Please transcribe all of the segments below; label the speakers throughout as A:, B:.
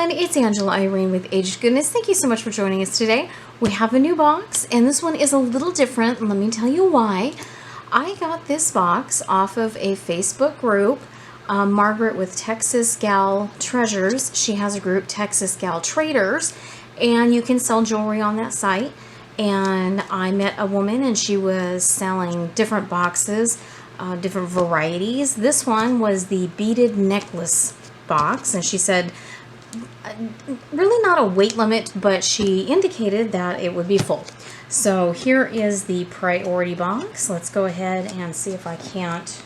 A: everyone, it's Angela Irene with Aged Goodness. Thank you so much for joining us today. We have a new box, and this one is a little different. Let me tell you why. I got this box off of a Facebook group, Margaret with Texas Gal Treasures. She has a group, Texas Gal Traders, and you can sell jewelry on that site. And I met a woman, and she was selling different boxes, different varieties. This one was the beaded necklace box, and she said really not a weight limit, but she indicated that it would be full. So here is the priority box. Let's go ahead and see if I can't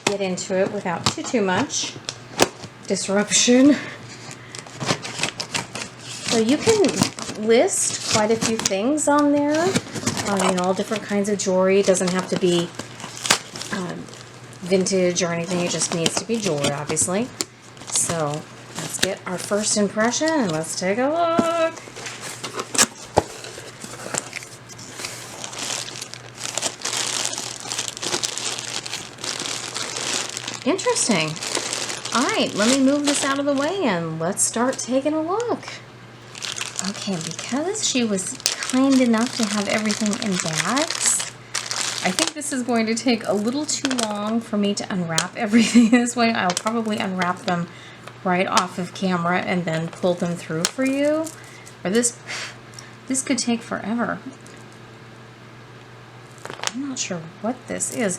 A: get into it without too much disruption. So you can list quite a few things on there, you know, all different kinds of jewelry. It doesn't have to be vintage or anything, it just needs to be jewelry, obviously. So let's get our first impression and let's take a look. Interesting. Alright, let me move this out of the way and let's start taking a look. Okay, because she was kind enough to have everything in bags, I think this is going to take a little too long for me to unwrap everything this way. I'll probably unwrap them right off of camera and then pull them through for you. Or this could take forever. I'm not sure what this is.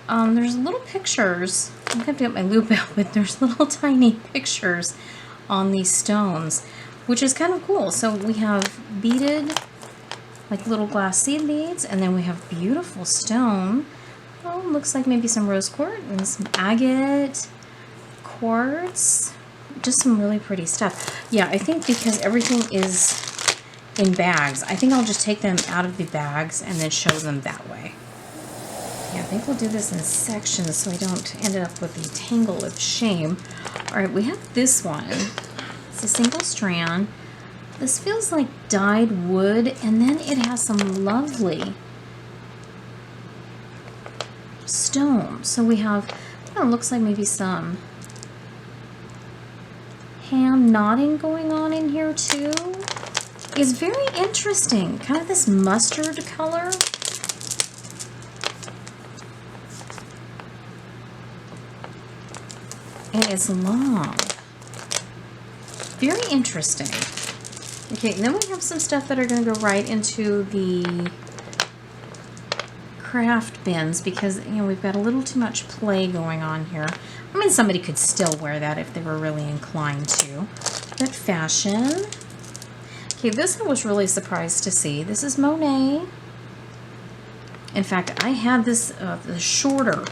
A: There's little pictures. I'm going to get my loop out, but there's little tiny pictures on these stones, which is kind of cool. So we have beaded, like little glass seed beads, and then we have beautiful stone. Oh, looks like maybe some rose quartz and some agate quartz. Just some really pretty stuff. Yeah, I think because everything is in bags, I think I'll just take them out of the bags and then show them that way. Yeah, I think we'll do this in sections so I don't end up with a tangle of shame. All right, we have this one. It's a single strand. This feels like dyed wood, and then it has some lovely stone. So we have, it looks like maybe some hand knotting going on in here too. It's very interesting, kind of this mustard color. And it's long. Very interesting. Okay, and then we have some stuff that are going to go right into the craft bins because, you know, we've got a little too much play going on here. I mean, somebody could still wear that if they were really inclined to. But fashion. Okay, this I was really surprised to see. This is Monet. In fact, I had this, the shorter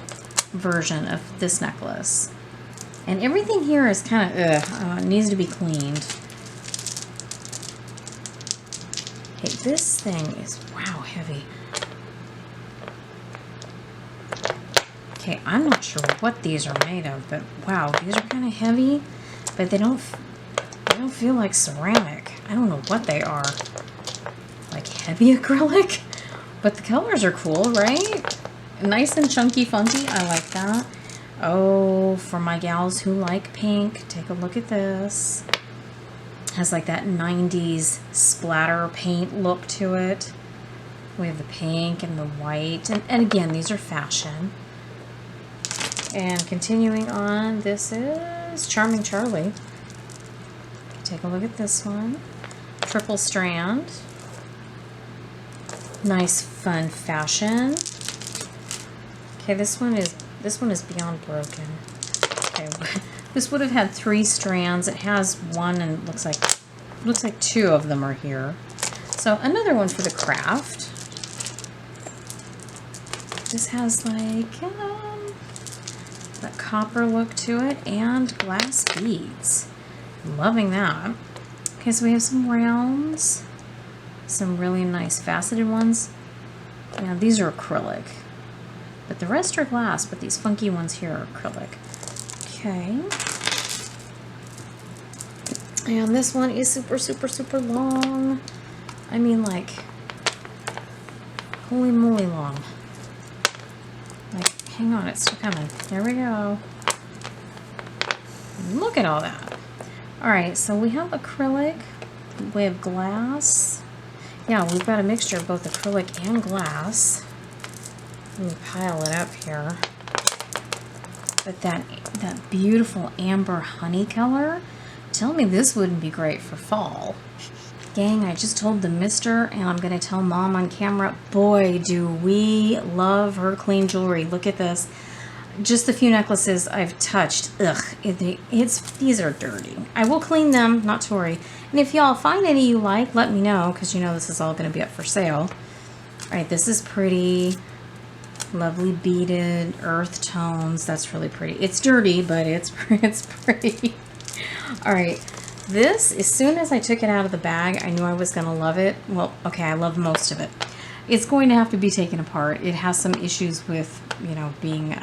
A: version of this necklace. And everything here is kind of, needs to be cleaned. Okay, this thing is, wow, heavy. Okay, I'm not sure what these are made of, but wow, these are kind of heavy, but they don't feel like ceramic. I don't know what they are. Like heavy acrylic? But the colors are cool, right? Nice and chunky, funky. I like that. Oh, for my gals who like pink, take a look at this. Has like that 90s splatter paint look to it. We have the pink and the white. And again, these are fashion. And continuing on, this is Charming Charlie. Take a look at this one. Triple strand. Nice, fun fashion. Okay, this one is beyond broken. Okay, this would have had 3 strands. It has one, and looks like 2 of them are here. So another one for the craft. This has like that copper look to it and glass beads. Loving that. Okay, so we have some rounds, some really nice faceted ones. Now these are acrylic. But the rest are glass, but these funky ones here are acrylic. Okay. And this one is super, super, super long. I mean, like, holy moly long. Like, hang on, it's still coming. There we go. Look at all that. All right, so we have acrylic, we have glass. Yeah, we've got a mixture of both acrylic and glass. Let me pile it up here. But that beautiful amber honey color, tell me this wouldn't be great for fall. Gang, I just told the mister, and I'm going to tell Mom on camera, boy, do we love her clean jewelry. Look at this. Just a few necklaces I've touched. Ugh, these are dirty. I will clean them, not to worry. And if y'all find any you like, let me know, because you know this is all going to be up for sale. All right, this is pretty. Lovely beaded earth tones. That's really pretty. It's dirty, but it's pretty. All right. This, as soon as I took it out of the bag, I knew I was going to love it. Well, okay, I love most of it. It's going to have to be taken apart. It has some issues with, you know, being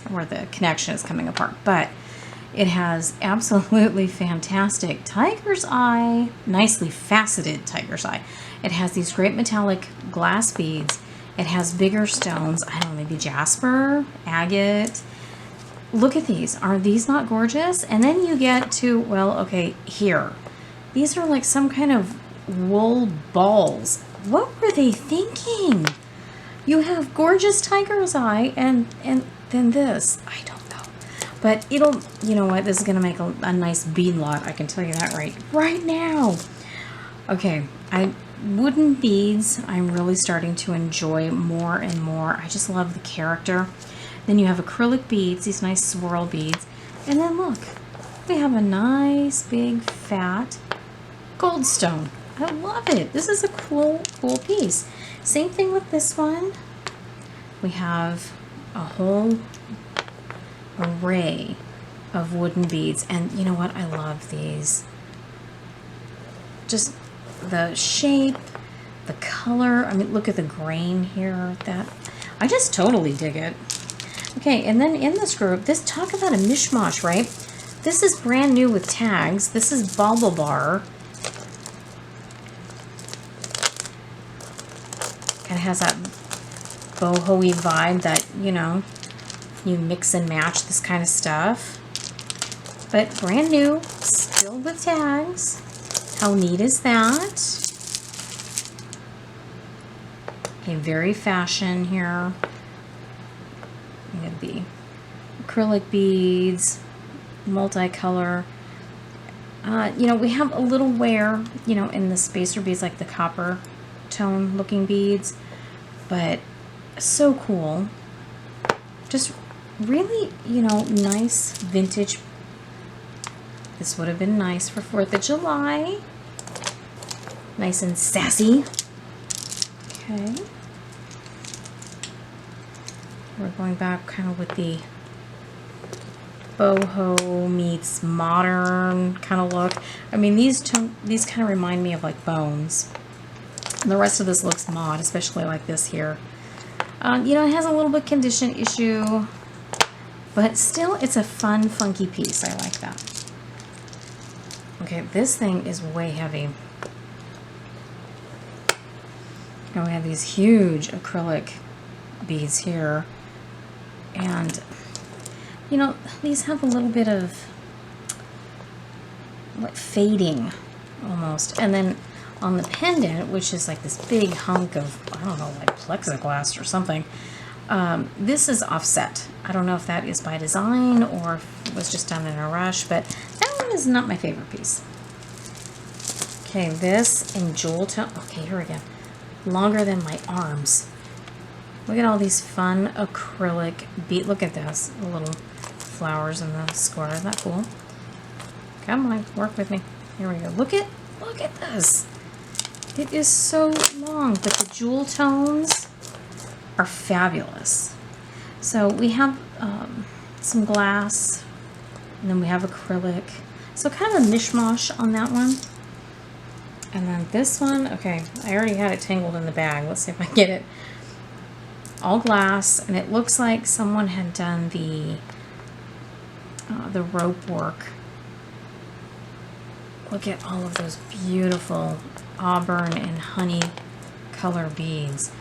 A: where the connection is coming apart. But it has absolutely fantastic tiger's eye, nicely faceted tiger's eye. It has these great metallic glass beads. It has bigger stones. I don't know, maybe jasper, agate. Look at these. Are these not gorgeous? And then you get to, well, okay, here. These are like some kind of wool balls. What were they thinking? You have gorgeous tiger's eye and then this. I don't know. But it'll, you know what? This is going to make a nice bead lot. I can tell you that right now. Okay, wooden beads, I'm really starting to enjoy more and more. I just love the character. Then you have acrylic beads, these nice swirl beads. And then look, we have a nice big fat gold stone. I love it. This is a cool piece. Same thing with this one. We have a whole array of wooden beads. And you know what? I love these. Just the shape, the color. I mean, look at the grain here. I just totally dig it. Okay, and then in this group, talk about a mishmash, right? This is brand new with tags. This is Bauble Bar. Kind of has that boho-y vibe that, you know, you mix and match this kind of stuff. But brand new, still with tags. How neat is that? Okay, very fashion here. It'd be acrylic beads, multicolor. You know, we have a little wear, you know, in the spacer beads, like the copper tone looking beads, but so cool. Just really, you know, nice vintage. This would have been nice for 4th of July. Nice and sassy. Okay. We're going back kind of with the boho meets modern kind of look. I mean, these kind of remind me of like bones. And the rest of this looks mod, especially like this here. You know, it has a little bit condition issue, but still it's a fun, funky piece. I like that. Okay, this thing is way heavy. Now we have these huge acrylic beads here. And, you know, these have a little bit of like fading almost. And then on the pendant, which is like this big hunk of, I don't know, like plexiglass or something, this is offset. I don't know if that is by design or if it was just done in a rush, but that one is not my favorite piece. Okay, this in jewel tone. Okay, here we go. Longer than my arms. Look at all these fun acrylic bead. Look at this. The little flowers in the square. Isn't that cool? Come on, work with me. Here we go. Look at this. It is so long, but the jewel tones are fabulous. So we have some glass, and then we have acrylic. So kind of a mishmash on that one. And then this one, okay, I already had it tangled in the bag. Let's see if I can get it. All glass, and it looks like someone had done the rope work. Look at all of those beautiful auburn and honey color beads.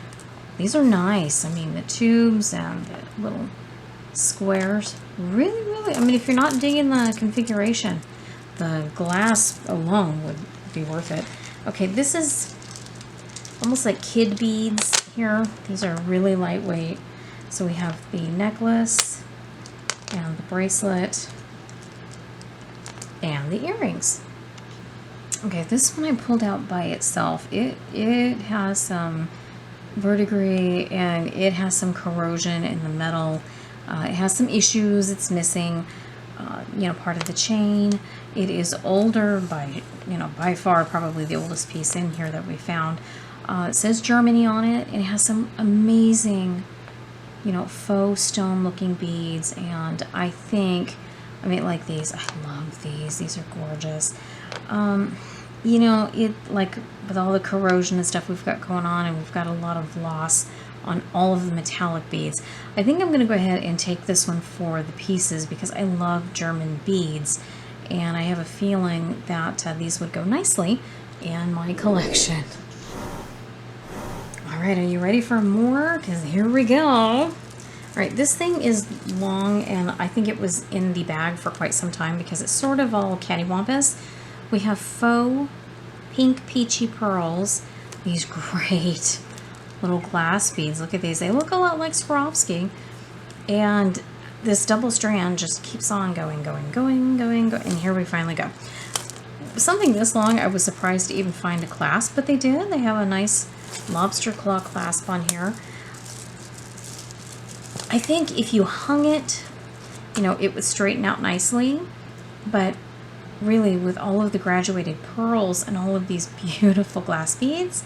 A: These are nice. I mean, the tubes and the little squares. Really, I mean, if you're not digging the configuration, the glass alone would be worth it. Okay, this is almost like kid beads here. These are really lightweight. So we have the necklace and the bracelet and the earrings. Okay, this one I pulled out by itself. It has some verdigris and it has some corrosion in the metal. It has some issues. It's missing, part of the chain. It is older by far, probably the oldest piece in here that we found. It says Germany on it, and it has some amazing, faux stone looking beads. And I like these. I love these. These are gorgeous. Like with all the corrosion and stuff we've got going on, and we've got a lot of loss on all of the metallic beads. I think I'm going to go ahead and take this one for the pieces because I love German beads, and I have a feeling that these would go nicely in my collection. All right, are you ready for more? Because here we go. All right, this thing is long, and I think it was in the bag for quite some time because it's sort of all cattywampus. We have faux pink peachy pearls, these great little glass beads. Look at these. They look a lot like Swarovski. And this double strand just keeps on going. And here we finally go. Something this long, I was surprised to even find a clasp, but they did. They have a nice lobster claw clasp on here. I think if you hung it, it would straighten out nicely. But really, with all of the graduated pearls and all of these beautiful glass beads,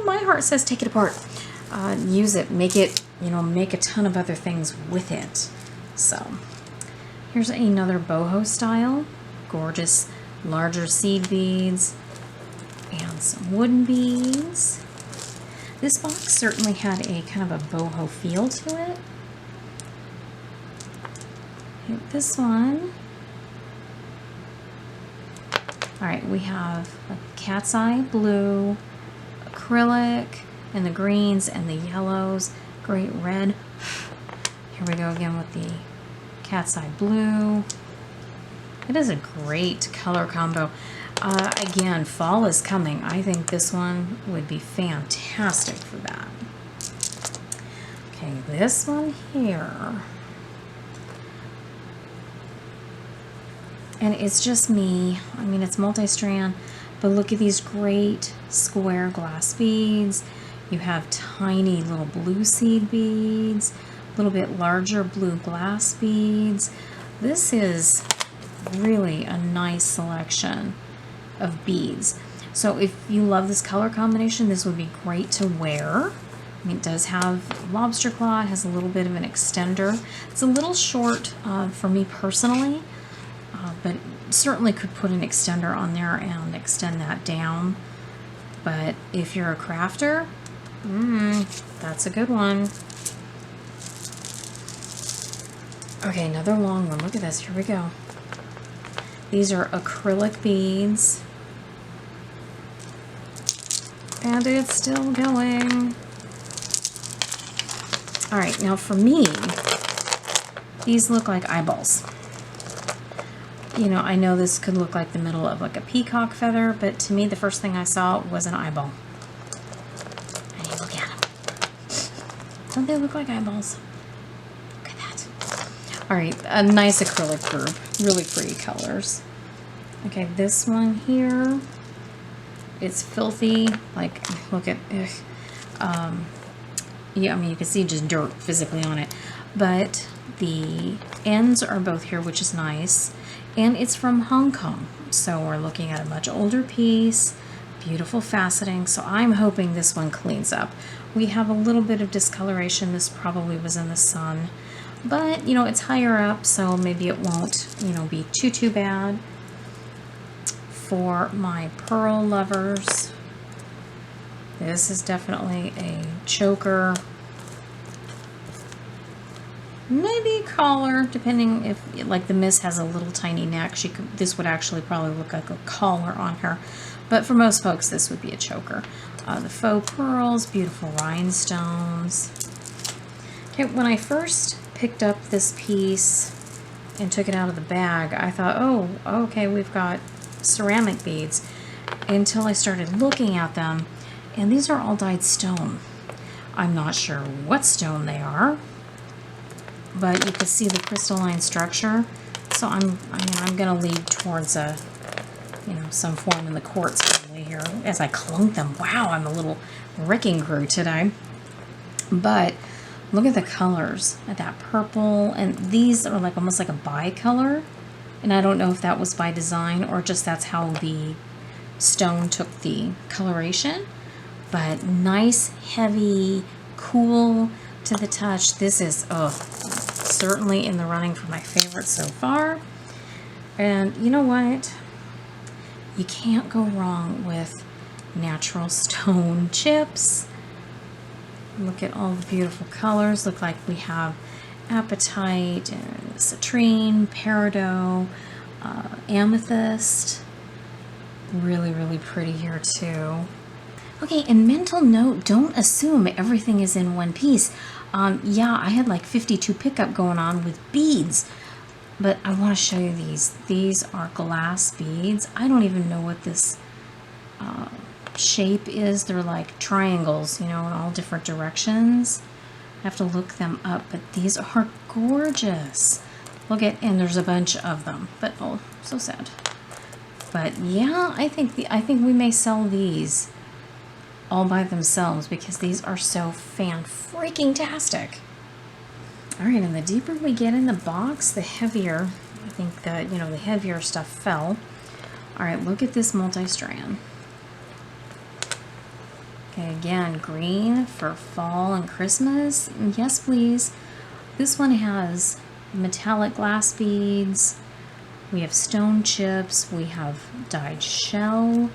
A: my heart says take it apart. Use it, make it, make a ton of other things with it. So here's another boho style, gorgeous larger seed beads and some wooden beads. This box certainly had a kind of a boho feel to it. Okay, this one. All right, we have a cat's eye blue, acrylic, and the greens and the yellows, great red. Here we go again with the cat's eye blue. It is a great color combo. Again, fall is coming. I think this one would be fantastic for that. Okay, this one here. And it's just me. I mean, it's multi-strand, but look at these great square glass beads. You have tiny little blue seed beads, a little bit larger blue glass beads. This is really a nice selection of beads. So if you love this color combination, this would be great to wear. I mean, it does have lobster claw, has a little bit of an extender. It's a little short for me personally, but certainly could put an extender on there and extend that down. But if you're a crafter, that's a good one. Okay, another long one. Look at this. Here we go. These are acrylic beads. And it's still going. All right, now for me, these look like eyeballs. I know this could look like the middle of like a peacock feather, but to me, the first thing I saw was an eyeball. And you look at them. Don't they look like eyeballs? Look at that. All right, a nice acrylic group. Really pretty colors. Okay, this one here, it's filthy. Like, look at, yeah, I mean, you can see just dirt physically on it. But the ends are both here, which is nice. And it's from Hong Kong. So we're looking at a much older piece, beautiful faceting. So I'm hoping this one cleans up. We have a little bit of discoloration. This probably was in the sun. But, it's higher up, so maybe it won't, be too bad. For my pearl lovers, this is definitely a choker. Maybe collar, depending if, like the Miss has a little tiny neck. This would actually probably look like a collar on her. But for most folks, this would be a choker. The faux pearls, beautiful rhinestones. Okay, when I first picked up this piece, and took it out of the bag, I thought, oh, okay, we've got ceramic beads, until I started looking at them, and these are all dyed stone. I'm not sure what stone they are, but you can see the crystalline structure. So I'm gonna lead towards a, some form in the quartz family here as I clunk them. Wow, I'm a little wrecking crew today. But look at the colors, at that purple, and these are like almost like a bi-color. And I don't know if that was by design or just that's how the stone took the coloration. But nice, heavy, cool to the touch. This is certainly in the running for my favorite so far. And you know what? You can't go wrong with natural stone chips. Look at all the beautiful colors. Look like we have apatite and citrine, peridot, amethyst. Really, really pretty here too. Okay, and mental note, don't assume everything is in one piece. Yeah, I had like 52 pickup going on with beads, but I want to show you these. These are glass beads. I don't even know what this shape is. They're like triangles, in all different directions. I have to look them up, but these are gorgeous. Look at, and there's a bunch of them, but oh, so sad. But yeah, I think we may sell these all by themselves because these are so fan-freaking-tastic. All right, and the deeper we get in the box, the heavier, I think that, the heavier stuff fell. All right, look at this multi-strand. Okay, again, green for fall and Christmas. And yes, please. This one has metallic glass beads. We have stone chips. We have dyed shell.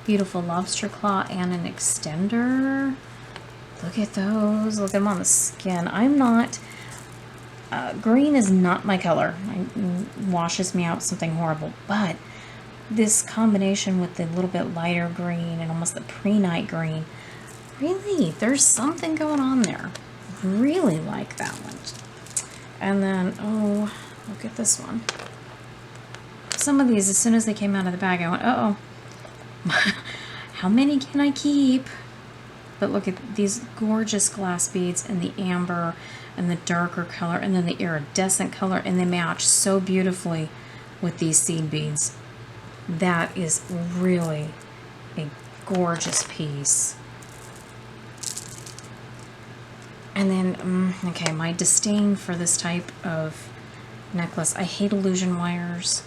A: Beautiful lobster claw and an extender. Look at those. Look at them on the skin. I'm not... green is not my color. It washes me out something horrible. But this combination with the little bit lighter green and almost the pre-night green, really, there's something going on there. Really like that one. And then, oh, look at this one. Some of these, as soon as they came out of the bag, I went, uh-oh. How many can I keep? But look at these gorgeous glass beads and the amber and the darker color and then the iridescent color, and they match so beautifully with these seed beads. That is really a gorgeous piece. And then, okay, my disdain for this type of necklace. I hate illusion wires.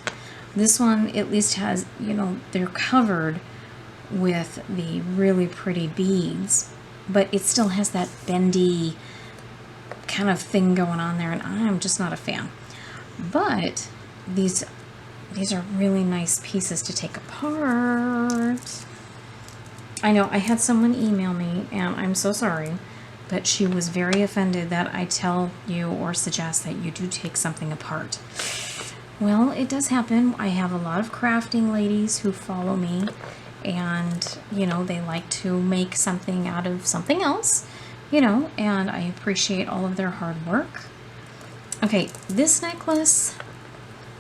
A: This one at least has, they're covered with the really pretty beads, but it still has that bendy kind of thing going on there, and I'm just not a fan. But these are really nice pieces to take apart. I know I had someone email me, and I'm so sorry, but she was very offended that I tell you or suggest that you do take something apart. Well, it does happen. I have a lot of crafting ladies who follow me, and, they like to make something out of something else, and I appreciate all of their hard work. Okay, this necklace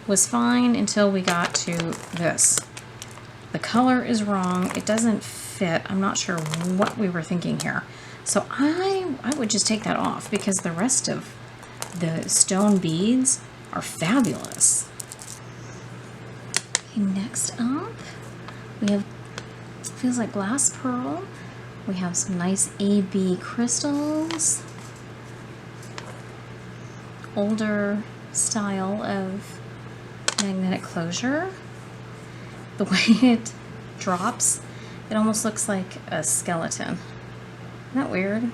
A: was fine until we got to this. The color is wrong. It doesn't fit. I'm not sure what we were thinking here. So I would just take that off because the rest of the stone beads are fabulous. Okay, next up, we have, feels like glass pearl. We have some nice AB crystals. Older style of magnetic closure. The way it drops, it almost looks like a skeleton. Isn't that weird?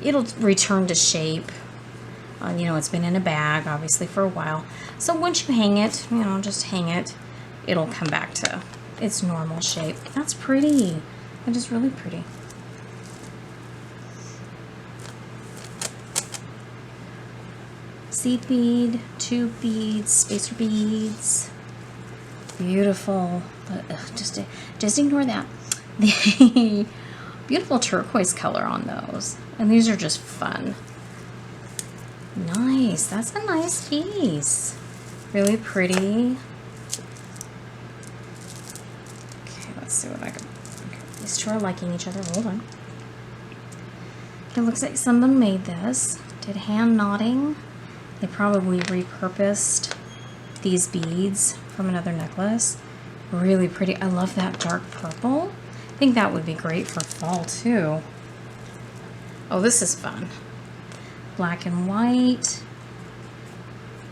A: It'll return to shape. It's been in a bag, obviously, for a while. So once you hang it, just hang it, it'll come back to its normal shape. That's pretty. That is really pretty. Seed bead, tube beads, spacer beads. Beautiful. But just ignore that. The beautiful turquoise color on those. And these are just fun. Nice. That's a nice piece. Really pretty. Okay, let's see what I can... Okay, these two are liking each other. Hold on. It looks like someone made this. Did hand knotting. They probably repurposed these beads from another necklace. Really pretty. I love that dark purple. I think that would be great for fall too. Oh, this is fun. Black and white.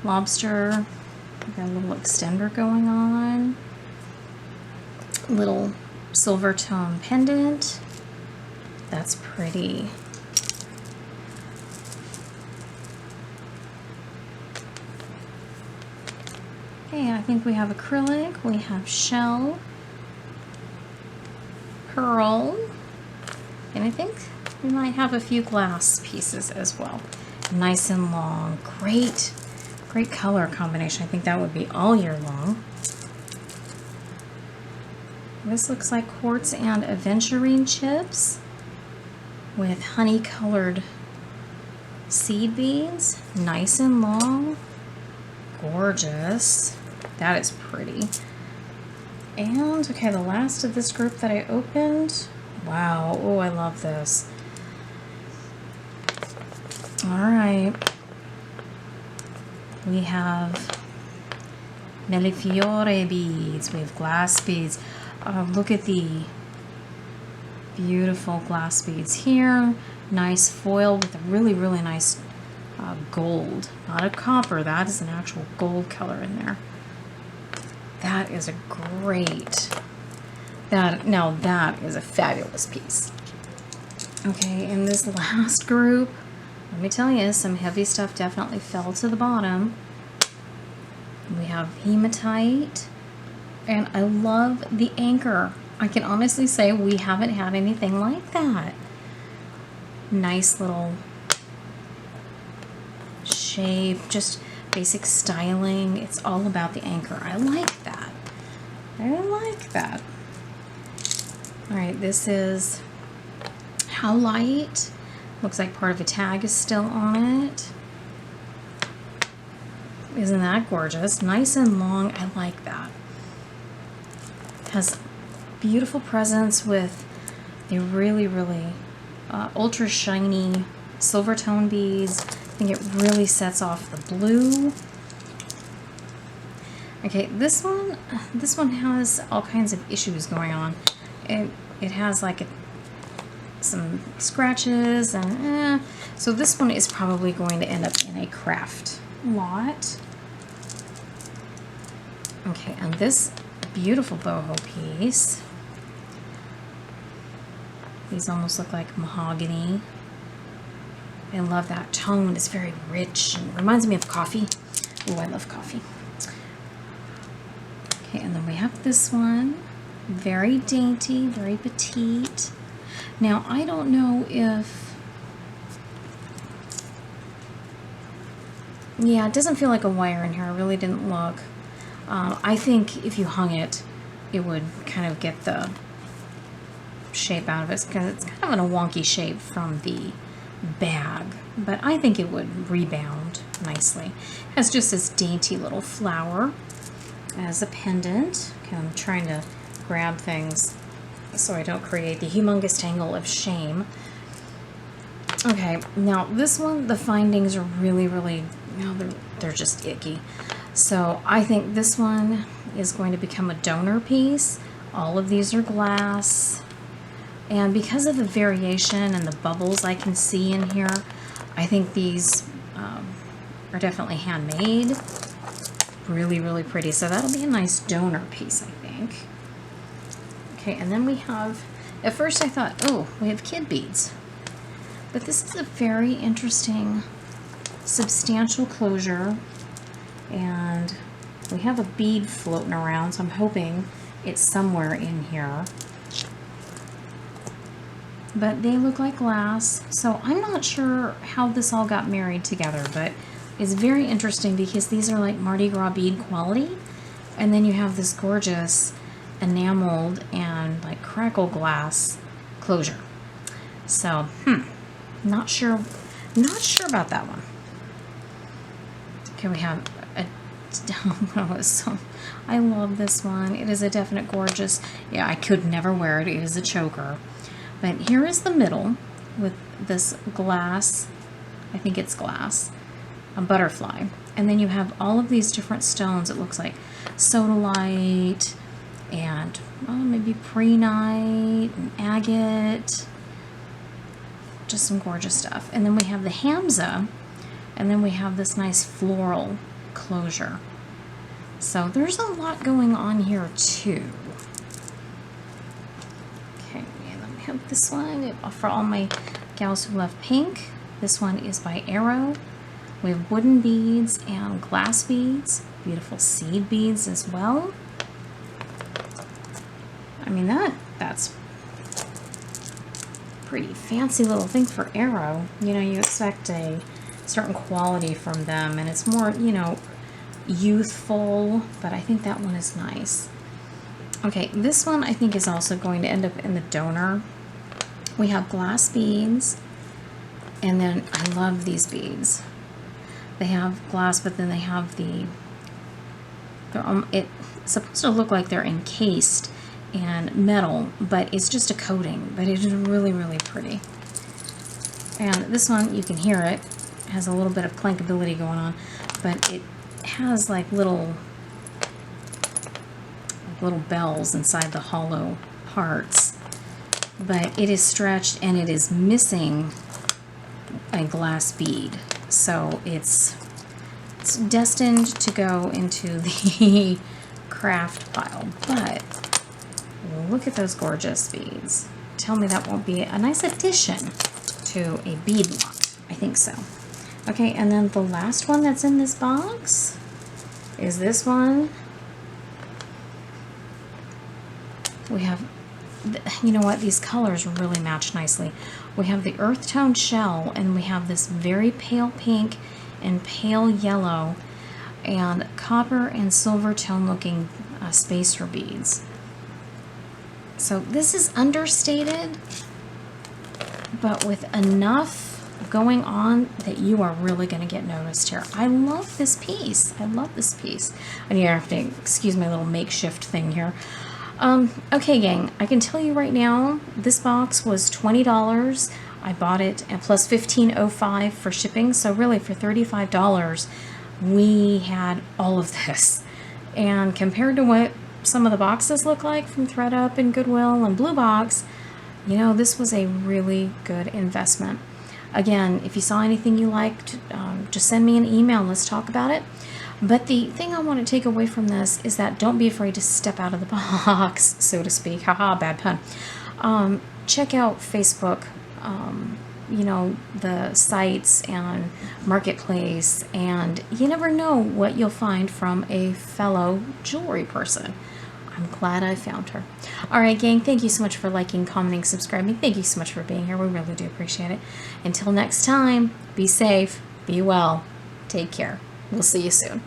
A: Lobster. Got a little extender going on. Little silver tone pendant. That's pretty. Okay, I think we have acrylic, we have shell, pearl, and I think we might have a few glass pieces as well. Nice and long. Great, great color combination. I think that would be all year long. This looks like quartz and aventurine chips with honey colored seed beads. Nice and long. Gorgeous. That is pretty. And okay, the last of this group that I opened. Wow. Oh, I love this. All right. We have Millefiore beads. We have glass beads. Look at the beautiful glass beads here. Nice foil with a really, really nice gold. Not a copper. That is an actual gold color in there. That is a great... Now that is a fabulous piece. Okay, in this last group, let me tell you, some heavy stuff definitely fell to the bottom. We have hematite, and I love the anchor. I can honestly say we haven't had anything like that. Nice little shape, just basic styling. It's all about the anchor. I like that. I like that. All right, this is How Light. Looks like part of a tag is still on it. Isn't that gorgeous? Nice and long. I like that. Has beautiful presence with the really, really ultra shiny silver tone beads. I think it really sets off the blue. Okay, this one has all kinds of issues going on. It has like some scratches and so this one is probably going to end up in a craft lot. Okay, and this beautiful boho piece. These almost look like mahogany. I love that tone. It's very rich and reminds me of coffee. Oh, I love coffee. Okay, and then we have this one. Very dainty, very petite. Now, I don't know if... Yeah, it doesn't feel like a wire in here. I really didn't look. I think if you hung it, it would kind of get the shape out of it because it's kind of in a wonky shape from the bag, but I think it would rebound nicely. It has just this dainty little flower as a pendant. Okay, I'm trying to grab things so I don't create the humongous tangle of shame. Okay, now this one, the findings are really, really, they're just icky. So I think this one is going to become a donor piece. All of these are glass. And because of the variation and the bubbles I can see in here, I think these are definitely handmade. Really, really pretty. So that'll be a nice donor piece, I think. Okay, and then we have, at first I thought, oh, we have kid beads. But this is a very interesting, substantial closure. And we have a bead floating around, so I'm hoping it's somewhere in here. But they look like glass, so I'm not sure how this all got married together, but it's very interesting because these are like Mardi Gras bead quality, and then you have this gorgeous enameled and like crackle glass closure. So, not sure about that one. Here we have a, oh, so, I love this one. It is a definite gorgeous, yeah, I could never wear it. It is a choker. But here is the middle with this glass, I think it's glass, a butterfly. And then you have all of these different stones, it looks like sodalite and maybe prehnite and agate. Just some gorgeous stuff. And then we have the Hamza, and then we have this nice floral closure. So there's a lot going on here too. Okay, and then we have this one for all my gals who love pink. This one is by Arrow. We have wooden beads and glass beads, beautiful seed beads as well. I mean, that's pretty fancy little thing for Arrow. You know, you expect a certain quality from them, and it's more, you know, youthful, but I think that one is nice. Okay, this one I think is also going to end up in the donor. We have glass beads, and then I love these beads. They have glass, but then they have it's supposed to look like they're encased in metal, but it's just a coating, but it is really, really pretty. And this one, you can hear it, has a little bit of clankability going on, but it has like little bells inside the hollow parts, but it is stretched and it is missing a glass bead, so it's destined to go into the craft pile. But look at those gorgeous beads. Tell me that won't be a nice addition to a bead lot. I think so. Okay, and then the last one that's in this box is this one. We have, you know what, these colors really match nicely. We have the earth tone shell, and we have this very pale pink and pale yellow and copper and silver tone looking spacer beads. So this is understated, but with enough going on that you are really going to get noticed here. I love this piece. I love this piece. And you have to excuse my little makeshift thing here. Okay, gang, I can tell you right now, this box was $20. I bought it at plus $15.05 for shipping. So really for $35, we had all of this. And compared to what some of the boxes look like from Thredup and Goodwill and Blue Box, you know, this was a really good investment. Again, if you saw anything you liked, just send me an email and let's talk about it. But the thing I want to take away from this is that don't be afraid to step out of the box, so to speak. Haha, bad pun. Check out Facebook, you know, the sites and Marketplace, and you never know what you'll find from a fellow jewelry person. I'm glad I found her. All right, gang, thank you so much for liking, commenting, subscribing. Thank you so much for being here. We really do appreciate it. Until next time, be safe, be well, take care. We'll see you soon.